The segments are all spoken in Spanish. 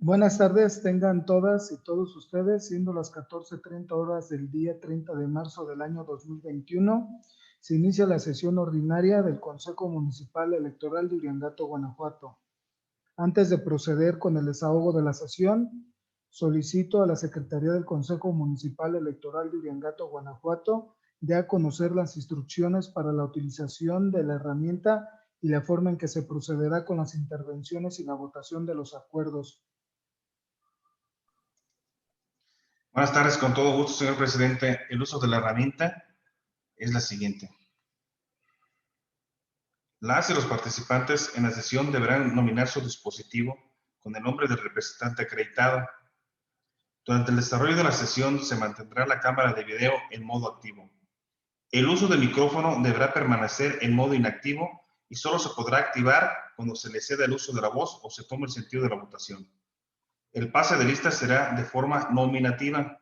Buenas tardes, tengan todas y todos ustedes, siendo las 14:30 horas del día 30 de marzo del año 2021, se inicia la sesión ordinaria del Consejo Municipal Electoral de Uriangato, Guanajuato. Antes de proceder con el desahogo de la sesión, solicito a la Secretaría del Consejo Municipal Electoral de Uriangato, Guanajuato, dé a conocer las instrucciones para la utilización de la herramienta y la forma en que se procederá con las intervenciones y la votación de los acuerdos. Buenas tardes, con todo gusto, señor presidente. El uso de la herramienta es la siguiente. Las y los participantes en la sesión deberán nominar su dispositivo con el nombre del representante acreditado. Durante el desarrollo de la sesión se mantendrá la cámara de video en modo activo. El uso del micrófono deberá permanecer en modo inactivo y solo se podrá activar cuando se le ceda el uso de la voz o se tome el sentido de la votación. El pase de lista será de forma nominativa.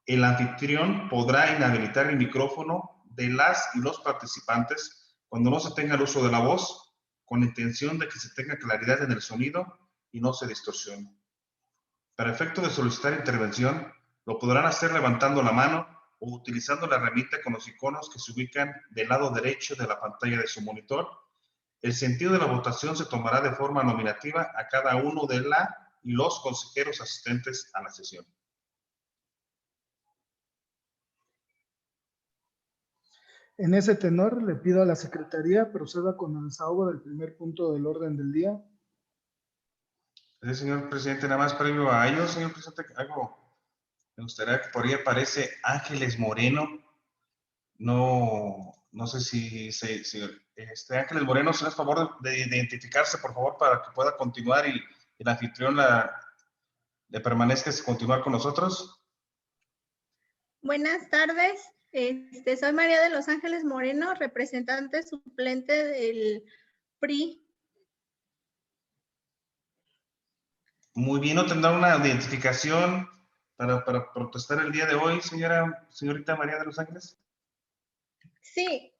El anfitrión podrá inhabilitar el micrófono de las y los participantes cuando no se tenga el uso de la voz, con la intención de que se tenga claridad en el sonido y no se distorsione. Para efecto de solicitar intervención, lo podrán hacer levantando la mano o utilizando la herramienta con los iconos que se ubican del lado derecho de la pantalla de su monitor. El sentido de la votación se tomará de forma nominativa a cada uno de la y los consejeros asistentes a la sesión. En ese tenor, le pido a la Secretaría proceda con el desahogo del primer punto del orden del día. Señor presidente, nada más previo a ello, señor presidente, me gustaría que por ahí aparece Ángeles Moreno. No sé si Ángeles Moreno, si es favor de identificarse, por favor, para que pueda continuar y el anfitrión le permanezca continuar con nosotros. Buenas tardes, soy María de los Ángeles Moreno, representante suplente del PRI. Muy bien, ¿no tendrá una identificación para protestar el día de hoy, señorita María de los Ángeles? Sí.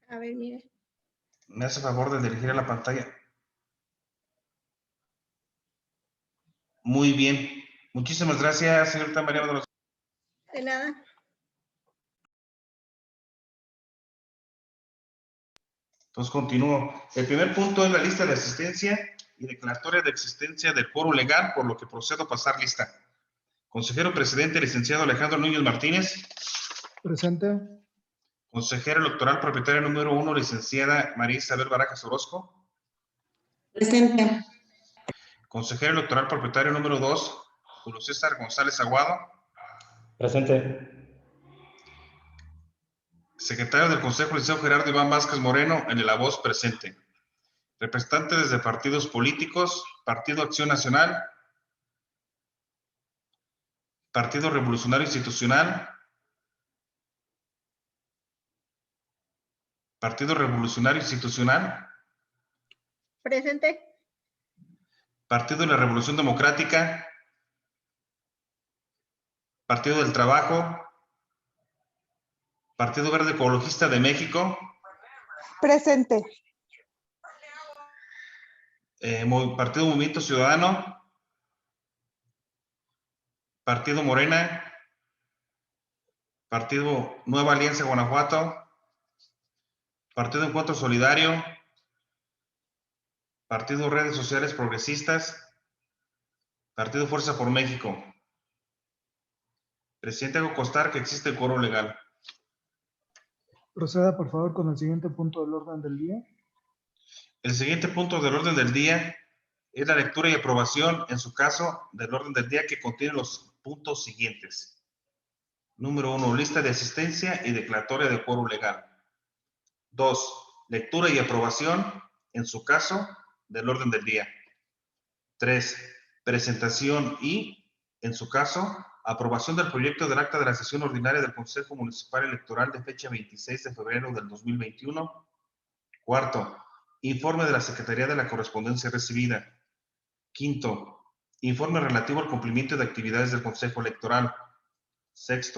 A ver, mire. ¿Me hace favor de dirigir a la pantalla? Muy bien. Muchísimas gracias, señorita María de los Ángeles. De nada. Entonces continúo. El primer punto es la lista de asistencia y declaratoria de existencia del quórum legal, por lo que procedo a pasar lista. Consejero presidente, licenciado Alejandro Núñez Martínez. Presente. Consejera electoral propietaria número 1, licenciada María Isabel Barajas Orozco. Presente. Consejero electoral propietario número 2, Julio César González Aguado. Presente. Secretario del Consejo, licenciado Gerardo Iván Vázquez Moreno, en la voz presente. Representantes de partidos políticos, Partido Acción Nacional, Partido Revolucionario Institucional, Partido Revolucionario Institucional. Presente. Partido de la Revolución Democrática, Partido del Trabajo, Partido Verde Ecologista de México. Presente. Partido Movimiento Ciudadano, Partido Morena, Partido Nueva Alianza Guanajuato, Partido Encuentro Solidario, Partido Redes Sociales Progresistas, Partido Fuerza por México. Presidente, hago constar que existe el quórum legal. Proceda, por favor, con el siguiente punto del orden del día. El siguiente punto del orden del día es la lectura y aprobación, en su caso, del orden del día, que contiene los puntos siguientes. Número 1, lista de asistencia y declaratoria de quórum legal. 2, lectura y aprobación, en su caso, del orden del día. 3, presentación y, en su caso, aprobación del proyecto del acta de la sesión ordinaria del Consejo Municipal Electoral de fecha 26 de febrero del 2021. 4, informe de la Secretaría de la Correspondencia recibida. 5, informe relativo al cumplimiento de actividades del Consejo Electoral. 6,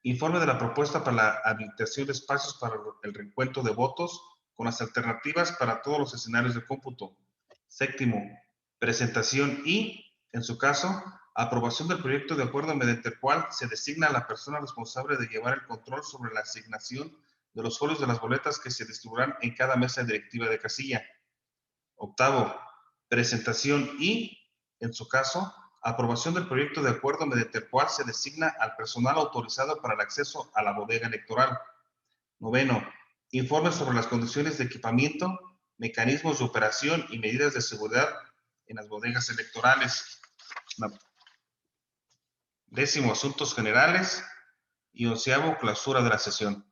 informe de la propuesta para la habilitación de espacios para el recuento de votos con las alternativas para todos los escenarios de cómputo. 7, Presentación y, en su caso, aprobación del proyecto de acuerdo mediante el cual se designa a la persona responsable de llevar el control sobre la asignación de los folios de las boletas que se distribuirán en cada mesa directiva de casilla. Octavo, presentación y, en su caso, aprobación del proyecto de acuerdo mediante el cual se designa al personal autorizado para el acceso a la bodega electoral. Noveno, informe sobre las condiciones de equipamiento, mecanismos de operación y medidas de seguridad en las bodegas electorales. Décimo, asuntos generales. Y onceavo, clausura de la sesión.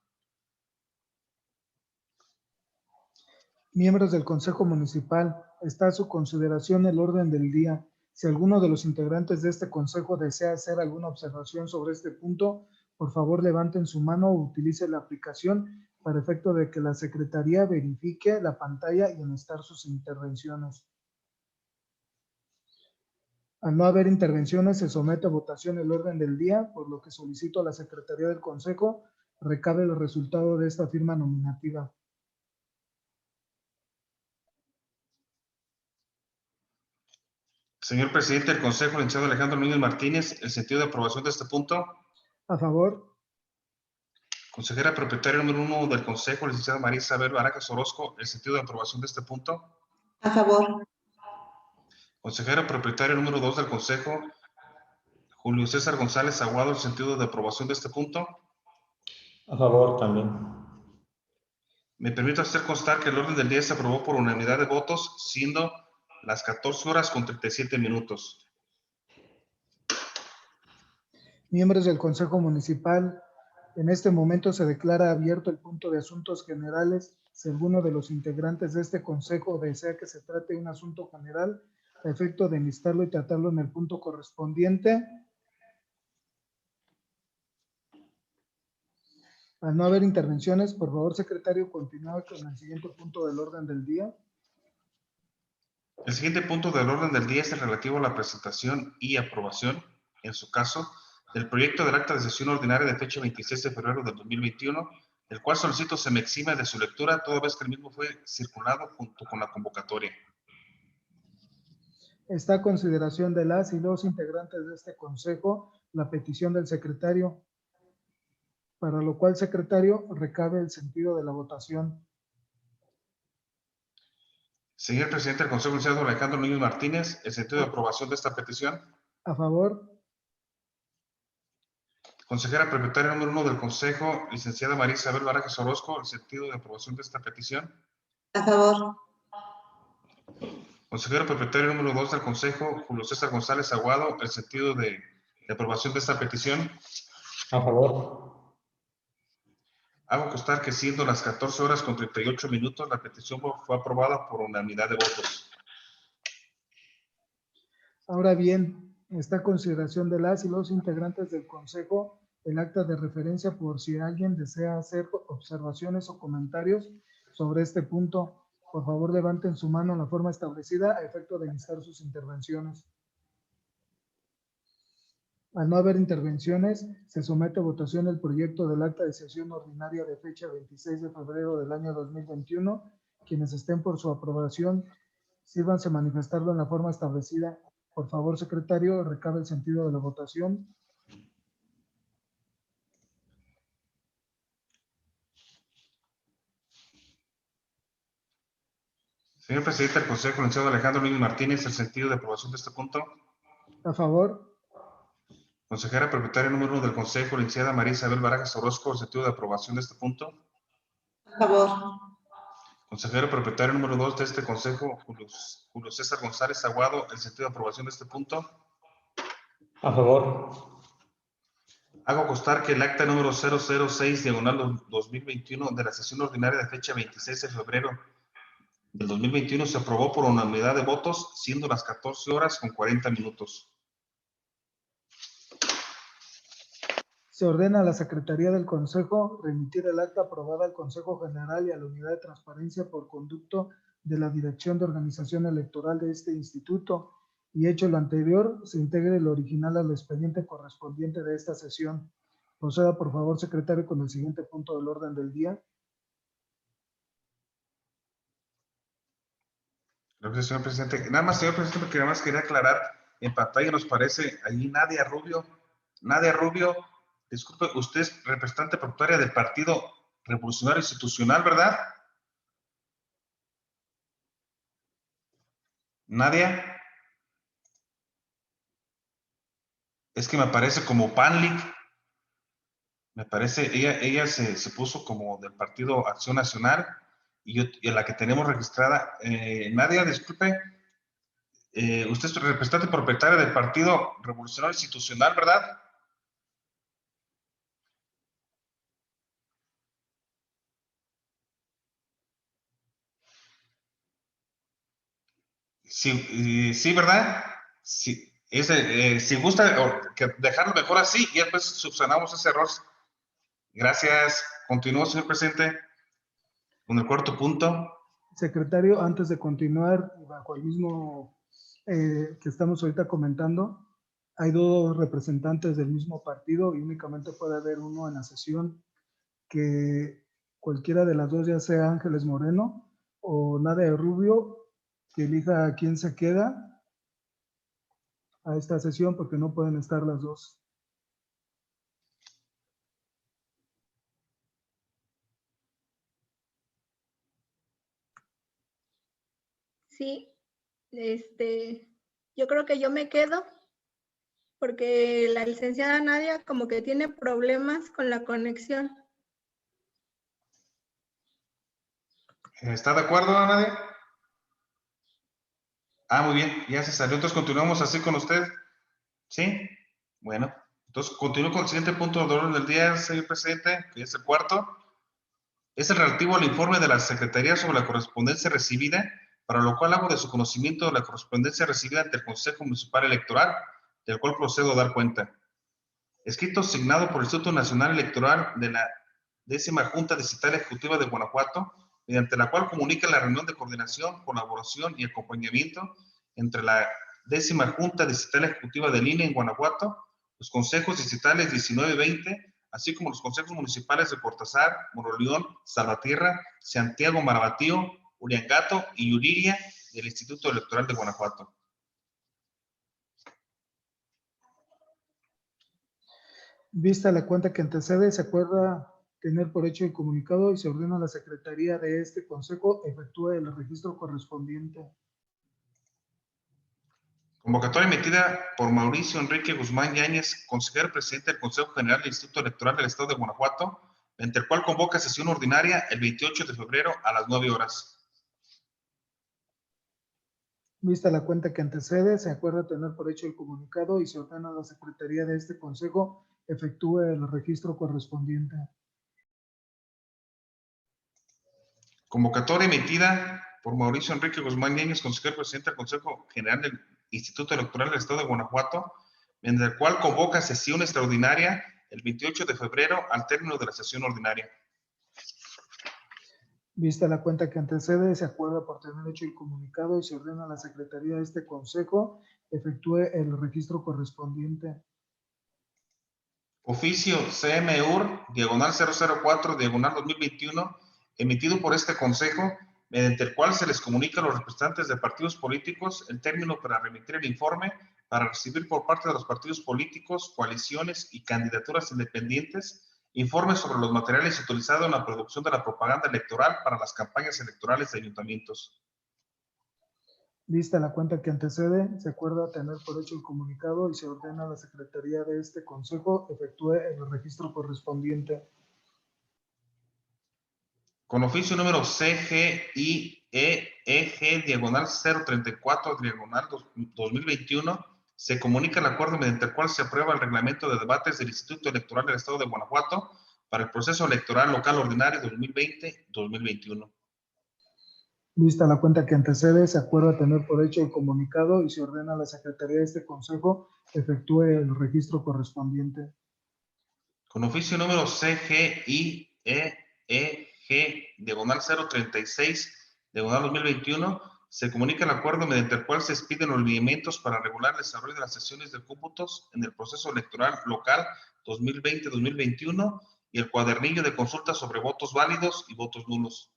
Miembros del Consejo Municipal, está a su consideración el orden del día. Si alguno de los integrantes de este consejo desea hacer alguna observación sobre este punto, por favor levanten su mano o utilice la aplicación para efecto de que la Secretaría verifique la pantalla y enlistar sus intervenciones. Al no haber intervenciones, se somete a votación el orden del día, por lo que solicito a la Secretaría del Consejo recabe el resultado de esta firma nominativa. Señor presidente del Consejo, licenciado Alejandro Núñez Martínez, el sentido de aprobación de este punto. A favor. Consejera propietaria número 1 del Consejo, licenciada María Isabel Barajas Orozco, el sentido de aprobación de este punto. A favor. Consejera propietaria número 2 del Consejo, Julio César González Aguado, el sentido de aprobación de este punto. A favor también. Me permito hacer constar que el orden del día se aprobó por unanimidad de votos, siendo las 14 horas con 37 minutos. Miembros del Consejo Municipal, en este momento se declara abierto el punto de asuntos generales. Si alguno de los integrantes de este consejo desea que se trate un asunto general, a efecto de enlistarlo y tratarlo en el punto correspondiente. Al no haber intervenciones, por favor, secretario, continúe con el siguiente punto del orden del día. El siguiente punto del orden del día es el relativo a la presentación y aprobación, en su caso, del proyecto del acta de sesión ordinaria de fecha 26 de febrero del 2021, el cual solicito se me exime de su lectura toda vez que el mismo fue circulado junto con la convocatoria. Está a consideración de las y los integrantes de este consejo la petición del secretario, para lo cual, secretario, recabe el sentido de la votación. Señor presidente del Consejo, licenciado Alejandro Núñez Martínez, el sentido de aprobación de esta petición. A favor. Consejera propietaria número 1 del Consejo, licenciada María Isabel Barajas Orozco, el sentido de aprobación de esta petición. A favor. Consejero propietario número 2 del Consejo, Julio César González Aguado, el sentido de aprobación de esta petición. A favor. Hago constar que siendo las 14 horas con 38 minutos, la petición fue aprobada por unanimidad de votos. Ahora bien, está a consideración de las y los integrantes del consejo el acta de referencia por si alguien desea hacer observaciones o comentarios sobre este punto. Por favor, levanten su mano en la forma establecida a efecto de iniciar sus intervenciones. Al no haber intervenciones, se somete a votación el proyecto del acta de sesión ordinaria de fecha 26 de febrero del año 2021. Quienes estén por su aprobación, sírvanse manifestarlo en la forma establecida. Por favor, secretario, recabe el sentido de la votación. Señor presidente del Consejo, licenciado Alejandro Núñez Martínez, el sentido de aprobación de este punto. A favor. Consejera propietaria número 1 del Consejo, licenciada María Isabel Barajas Orozco, el sentido de aprobación de este punto. A favor. Consejero propietario número 2 de este Consejo, Julio César González Aguado, el sentido de aprobación de este punto. A favor. Hago constar que el acta número 006/2021 de la sesión ordinaria de fecha 26 de febrero del 2021 se aprobó por unanimidad de votos, siendo las 14 horas con 40 minutos. Se ordena a la Secretaría del Consejo remitir el acta aprobada al Consejo General y a la Unidad de Transparencia por conducto de la Dirección de Organización Electoral de este instituto, y hecho lo anterior, se integre el original al expediente correspondiente de esta sesión. Proceda, por favor, secretario, con el siguiente punto del orden del día. Gracias, señor presidente. Nada más, señor presidente, porque nada más quería aclarar, en pantalla nos parece allí Nadia Rubio. Nadia Rubio, disculpe, usted es representante propietaria del Partido Revolucionario Institucional, ¿verdad? Nadia. Es que me aparece como Panlic. Me parece, ella se puso como del Partido Acción Nacional y la que tenemos registrada. Nadia, disculpe, usted es representante propietaria del Partido Revolucionario Institucional, ¿verdad? Sí, sí, ¿verdad? Sí. Si gusta dejarlo mejor así y después subsanamos ese error. Gracias. Continúo, señor presidente, con el cuarto punto. Secretario, antes de continuar, bajo el mismo que estamos ahorita comentando, hay dos representantes del mismo partido y únicamente puede haber uno en la sesión, que cualquiera de las dos, ya sea Ángeles Moreno o Nadia Rubio, que elija a quién se queda a esta sesión, porque no pueden estar las dos. Sí, yo creo que yo me quedo porque la licenciada Nadia como que tiene problemas con la conexión. ¿Está de acuerdo, Nadia? Ah, muy bien, ya se salió. Entonces continuamos así con usted. ¿Sí? Bueno, entonces continúo con el siguiente punto de orden del día, señor presidente, que es el cuarto. Es el relativo al informe de la Secretaría sobre la correspondencia recibida, para lo cual hago de su conocimiento de la correspondencia recibida ante el Consejo Municipal Electoral, del cual procedo a dar cuenta. Escrito asignado por el Instituto Nacional Electoral de la 10ª Junta Distrital Ejecutiva de Guanajuato, mediante la cual comunica la reunión de coordinación, colaboración y acompañamiento entre la 10ª Junta Distrital Ejecutiva del INE en Guanajuato, los consejos distritales 19 y 20, así como los consejos municipales de Cortázar, Moroleón, Salvatierra, Santiago Marabatío, Uriangato y Yuriria del Instituto Electoral de Guanajuato. Vista la cuenta que antecede, se acuerda tener por hecho el comunicado y se ordena a la Secretaría de este Consejo efectúe el registro correspondiente. Convocatoria emitida por Mauricio Enrique Guzmán Yáñez, consejero presidente del Consejo General del Instituto Electoral del Estado de Guanajuato, mediante el cual convoca sesión ordinaria el 28 de febrero a las 9 horas. Vista la cuenta que antecede, se acuerda tener por hecho el comunicado y se ordena a la Secretaría de este Consejo efectúe el registro correspondiente. Convocatoria emitida por Mauricio Enrique Guzmán Yáñez, consejero presidente del Consejo General del Instituto Electoral del Estado de Guanajuato, mediante el cual convoca sesión extraordinaria el 28 de febrero al término de la sesión ordinaria. Vista la cuenta que antecede, se acuerda por tener hecho el comunicado y se ordena a la Secretaría de este Consejo efectúe el registro correspondiente. Oficio CMUR, diagonal 004, diagonal 2021, emitido por este Consejo, mediante el cual se les comunica a los representantes de partidos políticos el término para remitir el informe para recibir por parte de los partidos políticos, coaliciones y candidaturas independientes informes sobre los materiales utilizados en la producción de la propaganda electoral para las campañas electorales de ayuntamientos. Vista la cuenta que antecede, se acuerda tener por hecho el comunicado y se ordena a la Secretaría de este Consejo efectúe el registro correspondiente. Con oficio número CGIEEG, diagonal 034, diagonal 2021, se comunica el acuerdo mediante el cual se aprueba el reglamento de debates del Instituto Electoral del Estado de Guanajuato para el proceso electoral local ordinario 2020-2021. Vista la cuenta que antecede, se acuerda tener por hecho el comunicado y se ordena a la Secretaría de este Consejo efectúe el registro correspondiente. Con oficio número CGIEEG, diagonal 036, diagonal 2021, se comunica el acuerdo mediante el cual se expiden los lineamientos para regular el desarrollo de las sesiones de cómputos en el proceso electoral local 2020-2021 y el cuadernillo de consulta sobre votos válidos y votos nulos.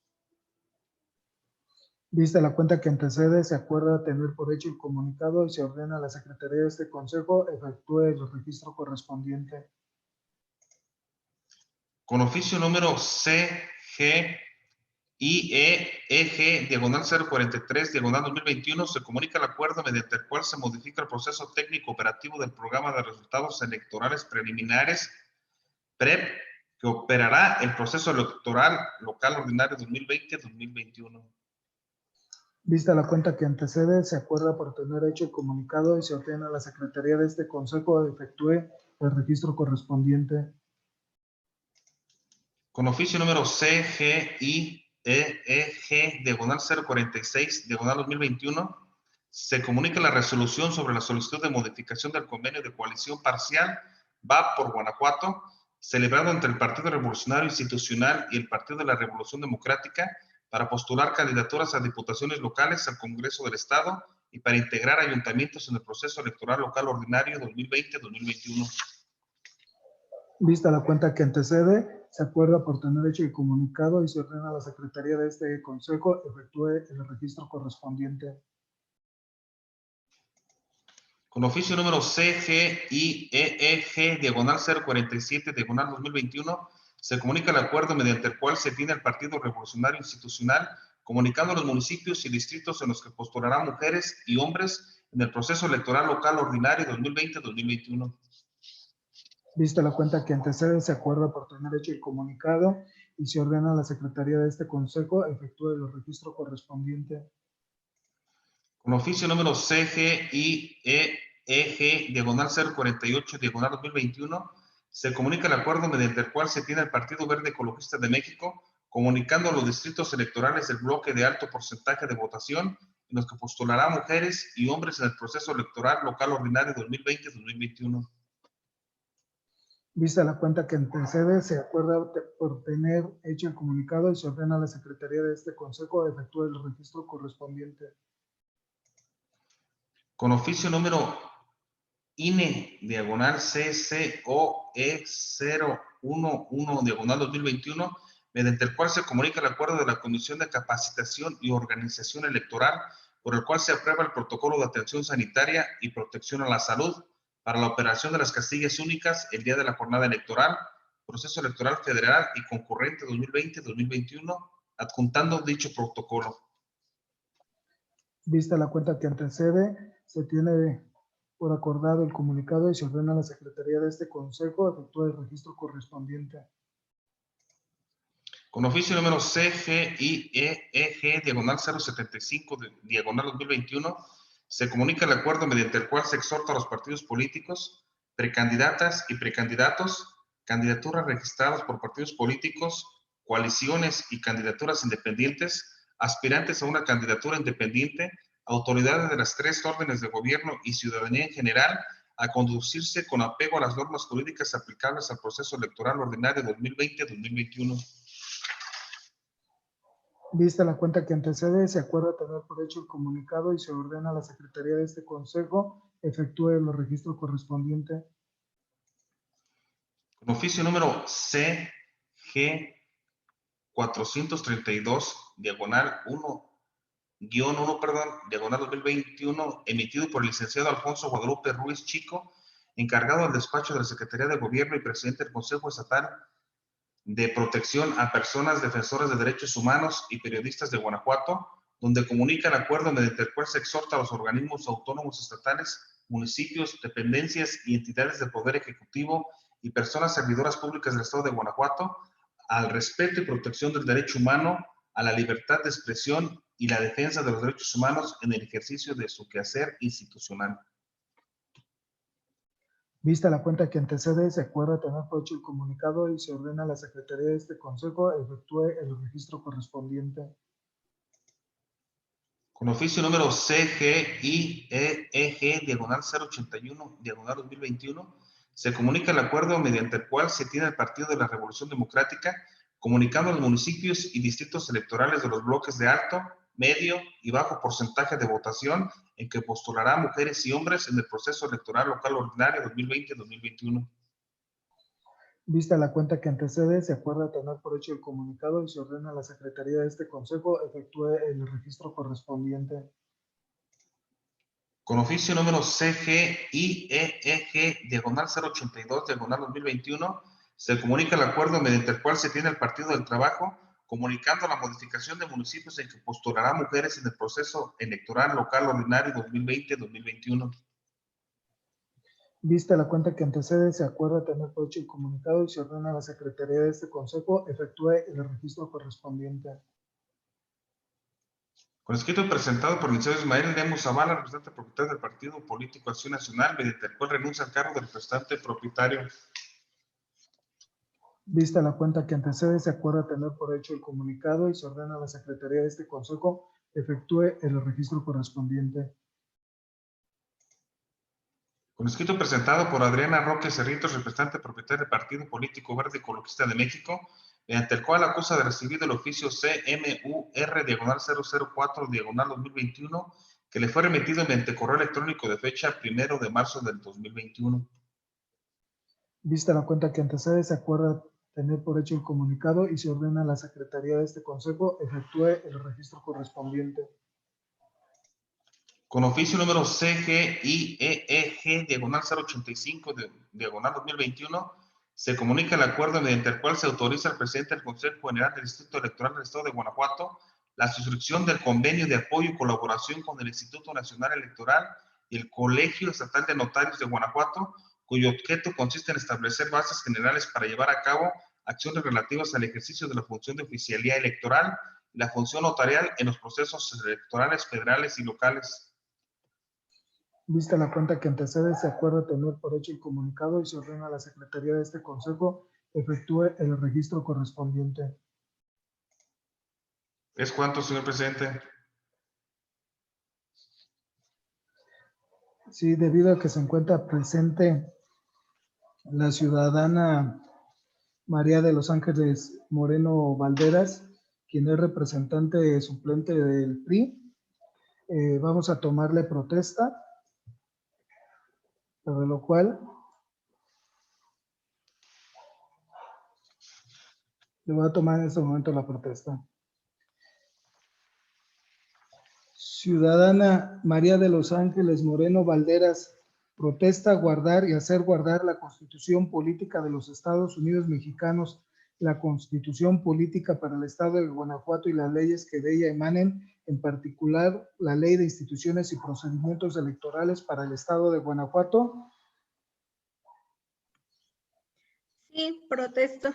Vista la cuenta que antecede, se acuerda tener por hecho el comunicado y se ordena a la Secretaría de este Consejo efectúe el registro correspondiente. Con oficio número CG IEG, diagonal 043, diagonal 2021, se comunica el acuerdo mediante el cual se modifica el proceso técnico operativo del programa de resultados electorales preliminares, PREP, que operará el proceso electoral local ordinario 2020-2021. Vista la cuenta que antecede, se acuerda por tener hecho el comunicado y se ordena a la Secretaría de este Consejo efectúe el registro correspondiente. Con oficio número CGIEG, diagonal 046, diagonal 2021, se comunica la resolución sobre la solicitud de modificación del convenio de coalición parcial VAP por Guanajuato, celebrado entre el Partido Revolucionario Institucional y el Partido de la Revolución Democrática para postular candidaturas a diputaciones locales al Congreso del Estado y para integrar ayuntamientos en el proceso electoral local ordinario 2020-2021. Vista la cuenta que antecede, se acuerda por tener hecho el comunicado y se ordena a la Secretaría de este Consejo efectúe el registro correspondiente. Con oficio número CGIEG, diagonal 047, diagonal 2021, se comunica el acuerdo mediante el cual se tiene el Partido Revolucionario Institucional comunicando a los municipios y distritos en los que postularán mujeres y hombres en el proceso electoral local ordinario 2020-2021. Vista la cuenta que antecede, se acuerda por tener hecho el comunicado y se ordena a la Secretaría de este Consejo efectúe el registro correspondiente. Con oficio número CGIEG, diagonal 048, diagonal 2021, se comunica el acuerdo mediante el cual se tiene el Partido Verde Ecologista de México comunicando a los distritos electorales del bloque de alto porcentaje de votación en los que postulará mujeres y hombres en el proceso electoral local ordinario 2020-2021. Vista la cuenta que antecede, se acuerda por tener hecho el comunicado y se ordena a la Secretaría de este Consejo efectúe el registro correspondiente. Con oficio número INE, diagonal CCOE 011, diagonal 2021, mediante el cual se comunica el acuerdo de la Comisión de Capacitación y Organización Electoral, por el cual se aprueba el protocolo de atención sanitaria y protección a la salud para la operación de las casillas únicas el día de la jornada electoral, proceso electoral federal y concurrente 2020-2021, adjuntando dicho protocolo. Vista la cuenta que antecede, se tiene por acordado el comunicado y se ordena a la Secretaría de este Consejo efectúe el registro correspondiente. Con oficio número CGIEG, diagonal 075, diagonal 2021, se comunica el acuerdo mediante el cual se exhorta a los partidos políticos, precandidatas y precandidatos, candidaturas registradas por partidos políticos, coaliciones y candidaturas independientes, aspirantes a una candidatura independiente, autoridades de las tres órdenes de gobierno y ciudadanía en general, a conducirse con apego a las normas jurídicas aplicables al proceso electoral ordinario 2020-2021. Vista la cuenta que antecede, se acuerda tener por hecho el comunicado y se ordena a la Secretaría de este Consejo efectúe el registro correspondiente. Con oficio número CG 432, diagonal 1, diagonal 2021, emitido por el licenciado Alfonso Guadalupe Ruiz Chico, encargado del despacho de la Secretaría de Gobierno y presidente del Consejo Estatal de Protección a Personas Defensoras de Derechos Humanos y Periodistas de Guanajuato, donde comunica el acuerdo mediante el cual se exhorta a los organismos autónomos estatales, municipios, dependencias y entidades del Poder Ejecutivo y personas servidoras públicas del Estado de Guanajuato al respeto y protección del derecho humano, a la libertad de expresión y la defensa de los derechos humanos en el ejercicio de su quehacer institucional. Vista la cuenta que antecede, se acuerda tener por hecho el comunicado y se ordena a la Secretaría de este Consejo efectúe el registro correspondiente. Con oficio número CGIEG, diagonal 081, diagonal 2021, se comunica el acuerdo mediante el cual se tiene el Partido de la Revolución Democrática comunicando a los municipios y distritos electorales de los bloques de alto, medio y bajo porcentaje de votación en que postulará mujeres y hombres en el proceso electoral local ordinario 2020-2021. Vista la cuenta que antecede, se acuerda tener por hecho el comunicado y se ordena a la Secretaría de este Consejo efectúe el registro correspondiente. Con oficio número CGIEEG, diagonal 082, diagonal 2021, se comunica el acuerdo mediante el cual se tiene el Partido del Trabajo, comunicando la modificación de municipios en que postulará mujeres en el proceso electoral local ordinario 2020-2021. Vista la cuenta que antecede, se acuerda tener por hecho el comunicado y se ordena a la Secretaría de este Consejo efectúe el registro correspondiente. Con escrito presentado por el licenciado Ismael Lemus Zavala, representante propietario del Partido Político Acción Nacional, mediante el cual renuncia al cargo de representante propietario. Vista la cuenta que antecede, se acuerda tener por hecho el comunicado y se ordena a la Secretaría de este Consejo efectúe el registro correspondiente. Con escrito presentado por Adriana Roque Cerritos, representante propietaria del Partido Político Verde Ecologista de México, mediante el cual acusa de recibir el oficio CMUR diagonal 004 diagonal 2021, que le fue remitido mediante correo electrónico de fecha 1 de marzo del 2021. Vista la cuenta que antecede, se acuerda tener por hecho el comunicado y se ordena a la Secretaría de este Consejo efectúe el registro correspondiente. Con oficio número CGIEEG, diagonal 085, diagonal 2021, se comunica el acuerdo mediante el cual se autoriza al presidente del Consejo General del Distrito Electoral del Estado de Guanajuato la suscripción del convenio de apoyo y colaboración con el Instituto Nacional Electoral y el Colegio Estatal de Notarios de Guanajuato, cuyo objeto consiste en establecer bases generales para llevar a cabo acciones relativas al ejercicio de la función de oficialía electoral y la función notarial en los procesos electorales federales y locales. Vista la cuenta que antecede, se acuerda tener por hecho el comunicado y se ordena a la Secretaría de este Consejo efectúe el registro correspondiente. ¿Es cuánto, señor presidente? Sí, debido a que se encuentra presente la ciudadana María de los Ángeles Moreno Valderas, quien es representante suplente del PRI, vamos a tomarle protesta, para lo cual le voy a tomar en este momento la protesta. Ciudadana María de los Ángeles Moreno Valderas protesta guardar y hacer guardar la Constitución Política de los Estados Unidos Mexicanos, la Constitución Política para el Estado de Guanajuato y las leyes que de ella emanen, en particular la Ley de Instituciones y Procedimientos Electorales para el Estado de Guanajuato. Sí, protesto.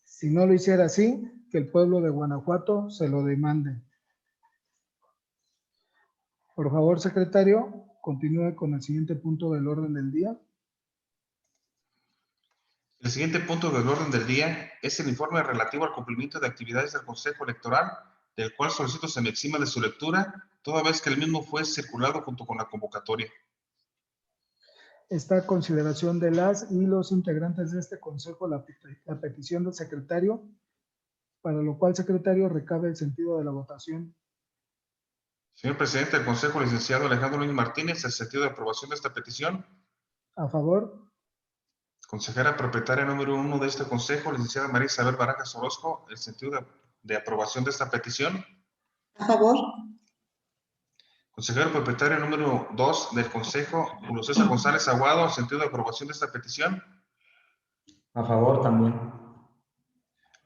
Si no lo hiciera así, que el pueblo de Guanajuato se lo demande. Por favor, secretario, continúe con el siguiente punto del orden del día. El siguiente punto del orden del día es el informe relativo al cumplimiento de actividades del Consejo Electoral, del cual solicito se me exima de su lectura, toda vez que el mismo fue circulado junto con la convocatoria. Está a consideración de las y los integrantes de este Consejo la petición del secretario, para lo cual, secretario, recabe el sentido de la votación. Señor presidente del Consejo, licenciado Alejandro Luis Martínez, ¿el sentido de aprobación de esta petición? A favor. Consejera propietaria número 1 de este Consejo, licenciada María Isabel Barajas Orozco, ¿el sentido de aprobación de esta petición? A favor. Consejero propietario número 2 del Consejo, Julio César González Aguado, ¿el sentido de aprobación de esta petición? A favor también.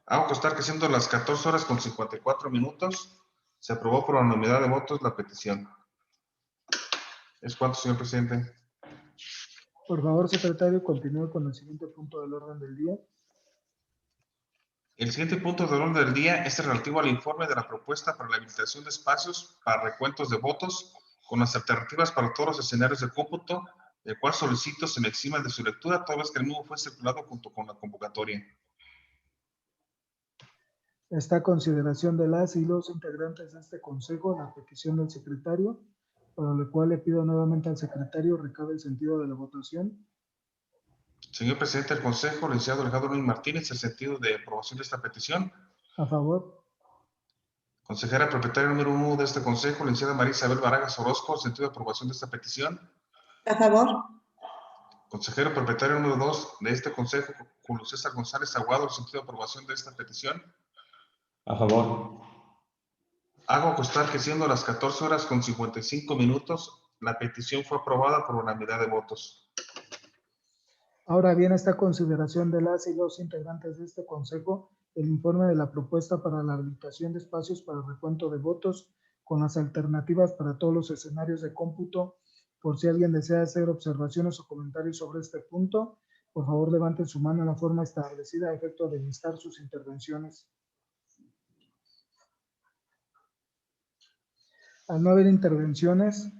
Hago constar que siendo las 14 horas con 54 minutos, se aprobó por unanimidad de votos la petición. ¿Es cuánto, señor presidente? Por favor, secretario, continúe con el siguiente punto del orden del día. El siguiente punto del orden del día es el relativo al informe de la propuesta para la habilitación de espacios para recuentos de votos con las alternativas para todos los escenarios de cómputo, el cual solicito se me exima de su lectura toda vez que el mismo fue circulado junto con la convocatoria. Está a consideración de las y los integrantes de este Consejo la petición del secretario, para lo cual le pido nuevamente al secretario recabe el sentido de la votación. Señor presidente del Consejo, licenciado Alejandro Luis Martínez, el sentido de aprobación de esta petición. A favor. Consejera propietaria número 1 de este Consejo, licenciada María Isabel Barajas Orozco, el sentido de aprobación de esta petición. A favor. Consejero propietario número 2 de este consejo, Julio César González Aguado, sentido de aprobación de esta petición. A favor. Hago constar que siendo las 14 horas con 55 minutos, la petición fue aprobada por unanimidad de votos. Ahora bien, esta consideración de las y los integrantes de este consejo, el informe de la propuesta para la habilitación de espacios para recuento de votos con las alternativas para todos los escenarios de cómputo. Por si alguien desea hacer observaciones o comentarios sobre este punto, por favor levanten su mano en la forma establecida a efecto de listar sus intervenciones. Al no haber intervenciones,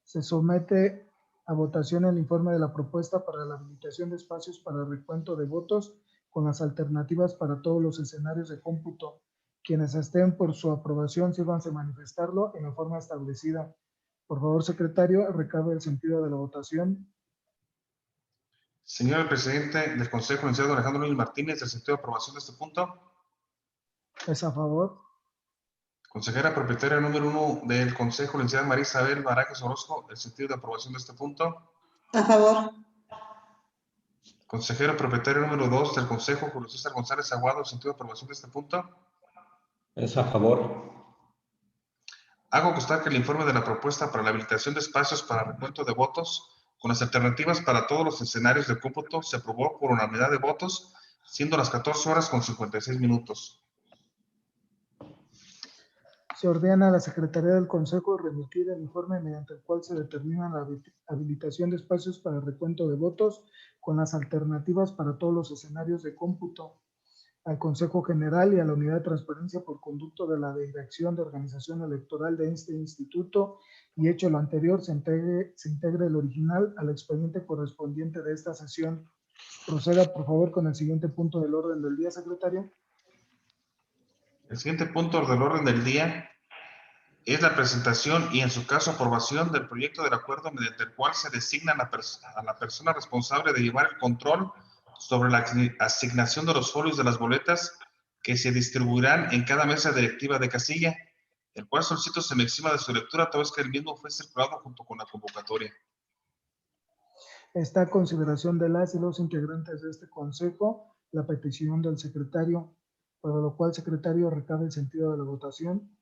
se somete a votación el informe de la propuesta para la habilitación de espacios para recuento de votos con las alternativas para todos los escenarios de cómputo. Quienes estén por su aprobación, sírvanse a manifestarlo en la forma establecida. Por favor, secretario, recabe el sentido de la votación. Señor presidente del Consejo, licenciado Alejandro Luis Martínez, el sentido de aprobación de este punto. ¿Es a favor? Consejera propietaria número 1 del Consejo, licenciada María Isabel Barajas Orozco, el sentido de aprobación de este punto. A favor. Consejero propietario número 2 del Consejo, Julio César González Aguado, el sentido de aprobación de este punto. Es a favor. Hago constar que el informe de la propuesta para la habilitación de espacios para recuento de votos con las alternativas para todos los escenarios de cómputo se aprobó por unanimidad de votos, siendo las 14 horas con 56 minutos. Se ordena a la Secretaría del Consejo remitir el informe mediante el cual se determina la habilitación de espacios para recuento de votos con las alternativas para todos los escenarios de cómputo al Consejo General y a la Unidad de Transparencia por conducto de la Dirección de Organización Electoral de este instituto, y hecho lo anterior, se integre el original al expediente correspondiente de esta sesión. Proceda, por favor, con el siguiente punto del orden del día, secretario. El siguiente punto del orden del día es la presentación y, en su caso, aprobación del proyecto del acuerdo mediante el cual se designa a la persona responsable de llevar el control sobre la asignación de los folios de las boletas que se distribuirán en cada mesa directiva de casilla, el cual solicito se me exima de su lectura, toda vez que el mismo fue circulado junto con la convocatoria. Está a consideración de las y los integrantes de este consejo la petición del secretario, para lo cual, secretario, recabe el sentido de la votación.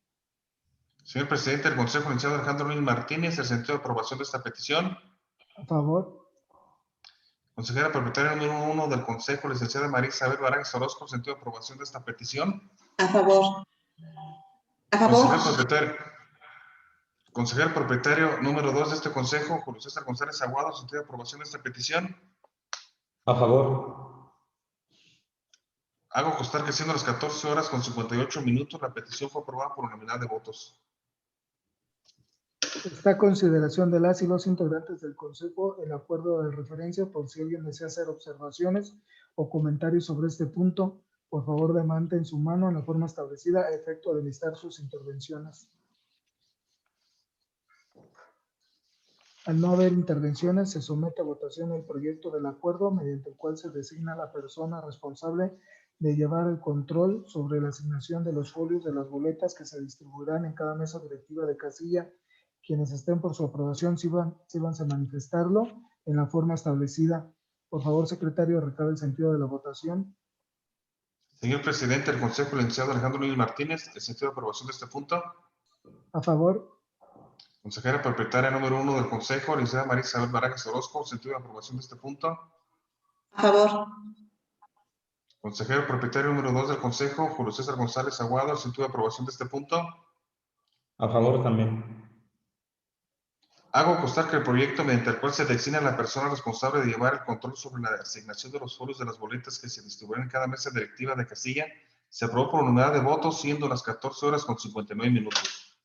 Señor presidente del Consejo, licenciado Alejandro Luis Martínez, el sentido de aprobación de esta petición. A favor. Consejera propietaria número 1 del Consejo, licenciada María Isabel Barajas Orozco, el sentido de aprobación de esta petición. A favor. A favor. Consejero propietario número 2 de este Consejo, Julio César González Aguado, sentido de aprobación de esta petición. A favor. Hago constar que siendo las 14 horas con 58 minutos, la petición fue aprobada por unanimidad de votos. Está a consideración de las y los integrantes del Consejo el acuerdo de referencia. Por si alguien desea hacer observaciones o comentarios sobre este punto, por favor levanten su mano en la forma establecida a efecto de listar sus intervenciones. Al no haber intervenciones, se somete a votación el proyecto del acuerdo mediante el cual se designa a la persona responsable de llevar el control sobre la asignación de los folios de las boletas que se distribuirán en cada mesa directiva de casilla. Quienes estén por su aprobación, sírvanse a manifestarlo en la forma establecida. Por favor, secretario, recabe el sentido de la votación. Señor presidente del Consejo, licenciado Alejandro Luis Martínez, el sentido de aprobación de este punto. A favor. Consejera propietaria número 1 del Consejo, licenciada María Isabel Barajas Orozco, sentido de aprobación de este punto. A favor. Consejero propietario número 2 del Consejo, Julio César González Aguado, sentido de aprobación de este punto. A favor también. Hago constar que el proyecto mediante el cual se designa a la persona responsable de llevar el control sobre la asignación de los folios de las boletas que se distribuirán en cada mesa directiva de casilla se aprobó por unanimidad de votos, siendo las 14 horas con 59 minutos.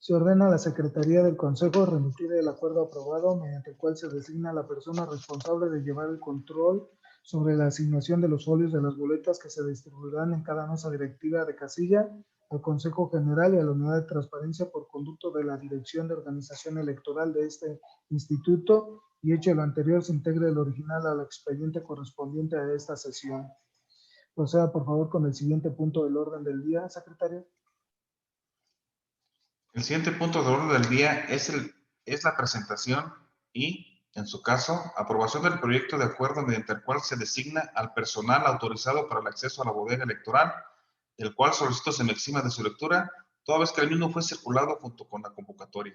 Se ordena a la Secretaría del Consejo remitir el acuerdo aprobado mediante el cual se designa a la persona responsable de llevar el control sobre la asignación de los folios de las boletas que se distribuirán en cada mesa directiva de casilla al Consejo General y a la Unidad de Transparencia por conducto de la Dirección de Organización Electoral de este instituto, y hecho lo anterior, se integre el original al expediente correspondiente a esta sesión. Proceda, por favor, con el siguiente punto del orden del día, secretario. El siguiente punto de orden del día es la presentación y, En su caso, aprobación del proyecto de acuerdo mediante el cual se designa al personal autorizado para el acceso a la bodega electoral, del cual solicito se me exima de su lectura, toda vez que el mismo fue circulado junto con la convocatoria.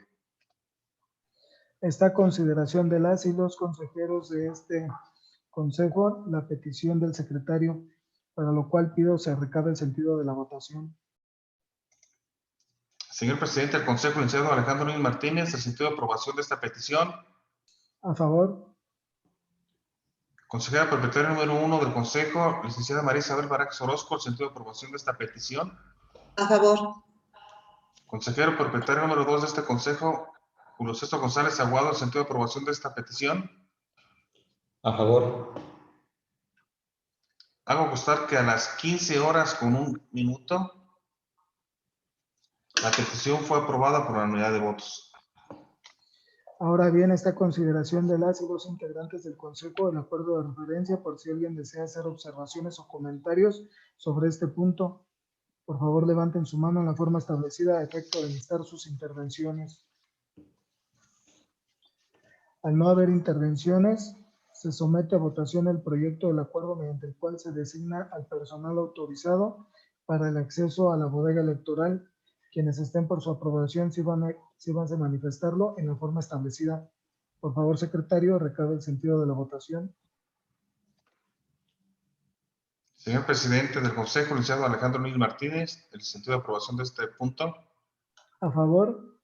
Está a consideración de las y los consejeros de este consejo la petición del secretario, para lo cual pido se recabe el sentido de la votación. Señor presidente del Consejo, licenciado Alejandro Luis Martínez, el sentido de aprobación de esta petición. A favor. Consejera propietaria número 1 del Consejo, licenciada María Isabel Barajas Orozco, el sentido de aprobación de esta petición. A favor. Consejero propietario número 2 de este Consejo, Julio César González Aguado, el sentido de aprobación de esta petición. A favor. Hago constar que a las 15 horas con 1 minuto, la petición fue aprobada por la unanimidad de votos. Ahora bien, está a consideración de las y los integrantes del Consejo el acuerdo de referencia, por si alguien desea hacer observaciones o comentarios sobre este punto. Por favor, levanten su mano en la forma establecida a efecto de listar sus intervenciones. Al no haber intervenciones, se somete a votación el proyecto del acuerdo mediante el cual se designa al personal autorizado para el acceso a la bodega electoral. Quienes estén por su aprobación, si van a manifestarlo en la forma establecida. Por favor, secretario, recabe el sentido de la votación. Señor presidente del Consejo, licenciado Alejandro Luis Martínez, el sentido de aprobación de este punto. A favor.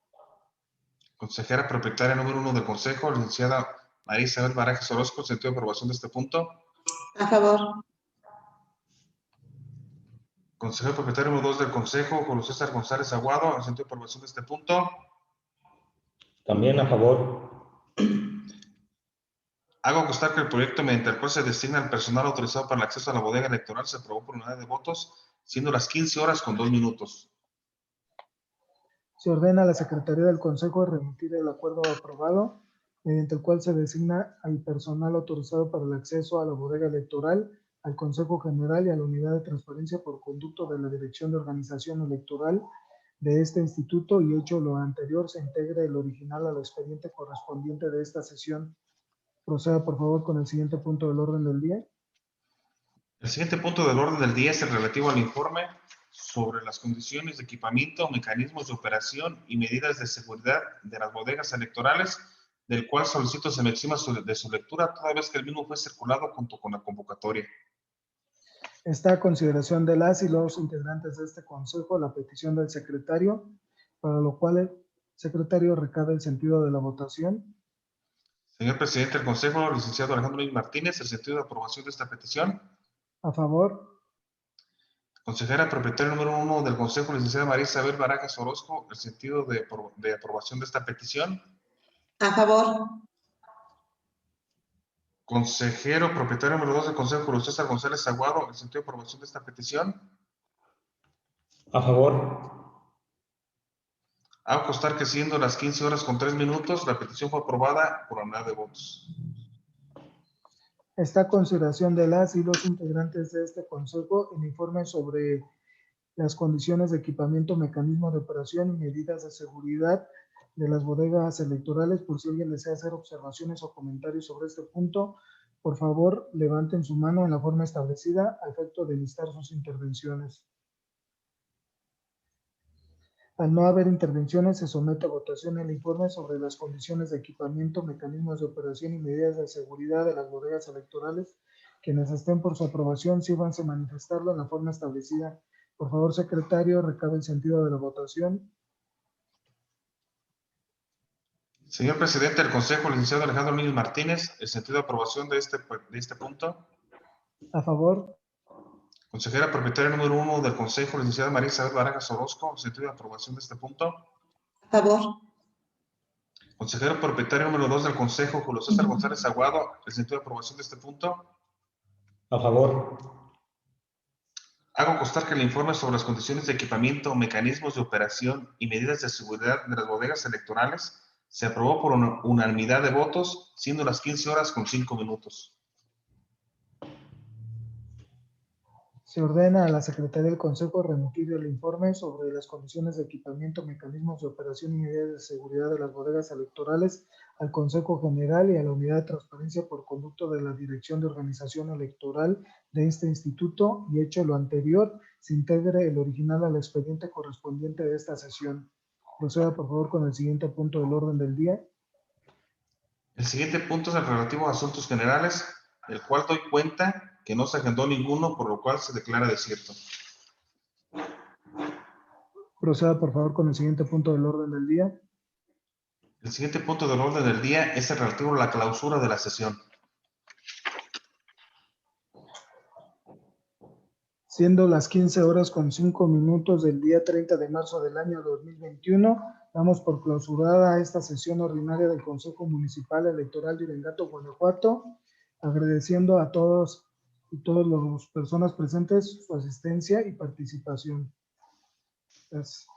Consejera propietaria número 1 del Consejo, licenciada María Isabel Barajas Orozco, el sentido de aprobación de este punto. A favor. Consejero propietario número 2 del Consejo, Julio César González Aguado, el sentido de aprobación de este punto. También a favor. Hago constar que el proyecto mediante el cual se designa al personal autorizado para el acceso a la bodega electoral se aprobó por unanimidad de votos, siendo las 15 horas con 2 minutos. Se ordena a la Secretaría del Consejo remitir el acuerdo aprobado, mediante el cual se designa al personal autorizado para el acceso a la bodega electoral, al Consejo General y a la Unidad de Transparencia por conducto de la Dirección de Organización Electoral de este instituto, y hecho lo anterior, se integre el original al expediente correspondiente de esta sesión. Proceda, por favor, con el siguiente punto del orden del día. El siguiente punto del orden del día es el relativo al informe sobre las condiciones de equipamiento, mecanismos de operación y medidas de seguridad de las bodegas electorales, del cual solicito se me exima de su lectura, toda vez que el mismo fue circulado junto con la convocatoria. Está a consideración de las y los integrantes de este consejo la petición del secretario, para lo cual el secretario recabe el sentido de la votación. Señor presidente del Consejo, licenciado Alejandro Luis Martínez, el sentido de aprobación de esta petición. A favor. Consejera propietaria número 1 del Consejo, licenciada María Isabel Barajas Orozco, el sentido de aprobación de esta petición. A favor. Consejero propietario número 2 del Consejo, Julio César González Aguado, el sentido de aprobación de esta petición. A favor. Hago constar que siendo las 15 horas con 3 minutos, la petición fue aprobada por unanimidad de votos. Está a consideración de las y los integrantes de este consejo el informe sobre las condiciones de equipamiento, mecanismo de operación y medidas de seguridad de las bodegas electorales. Por si alguien desea hacer observaciones o comentarios sobre este punto, por favor, levanten su mano en la forma establecida a efecto de listar sus intervenciones. Al no haber intervenciones, se somete a votación el informe sobre las condiciones de equipamiento, mecanismos de operación y medidas de seguridad de las bodegas electorales. Quienes estén por su aprobación, sírvanse a manifestarlo en la forma establecida. Por favor, secretario, recabe el sentido de la votación. Señor presidente del Consejo, licenciado Alejandro Luis Martínez, el sentido de aprobación de este punto. A favor. Consejera propietaria número 1 del Consejo, licenciada María Isabel Barajas Orozco, el sentido de aprobación de este punto. A favor. Consejero propietario número 2 del Consejo, Julio César González Aguado, el sentido de aprobación de este punto. A favor. Hago constar que el informe sobre las condiciones de equipamiento, mecanismos de operación y medidas de seguridad de las bodegas electorales se aprobó por unanimidad de votos, siendo las 15 horas con 5 minutos. Se ordena a la Secretaría del Consejo remitir el informe sobre las condiciones de equipamiento, mecanismos de operación y medidas de seguridad de las bodegas electorales al Consejo General y a la Unidad de Transparencia por conducto de la Dirección de Organización Electoral de este instituto, y hecho lo anterior, se integre el original al expediente correspondiente de esta sesión. Proceda, por favor, con el siguiente punto del orden del día. El siguiente punto es el relativo a asuntos generales, del cual doy cuenta que no se agendó ninguno, por lo cual se declara desierto. Proceda, por favor, con el siguiente punto del orden del día. El siguiente punto del orden del día es el relativo a la clausura de la sesión. Siendo las 15:05 del día 30 de marzo del año 2021, damos por clausurada esta sesión ordinaria del Consejo Municipal Electoral de Uriangato, Guanajuato, agradeciendo a todos y todas las personas presentes su asistencia y participación. Gracias.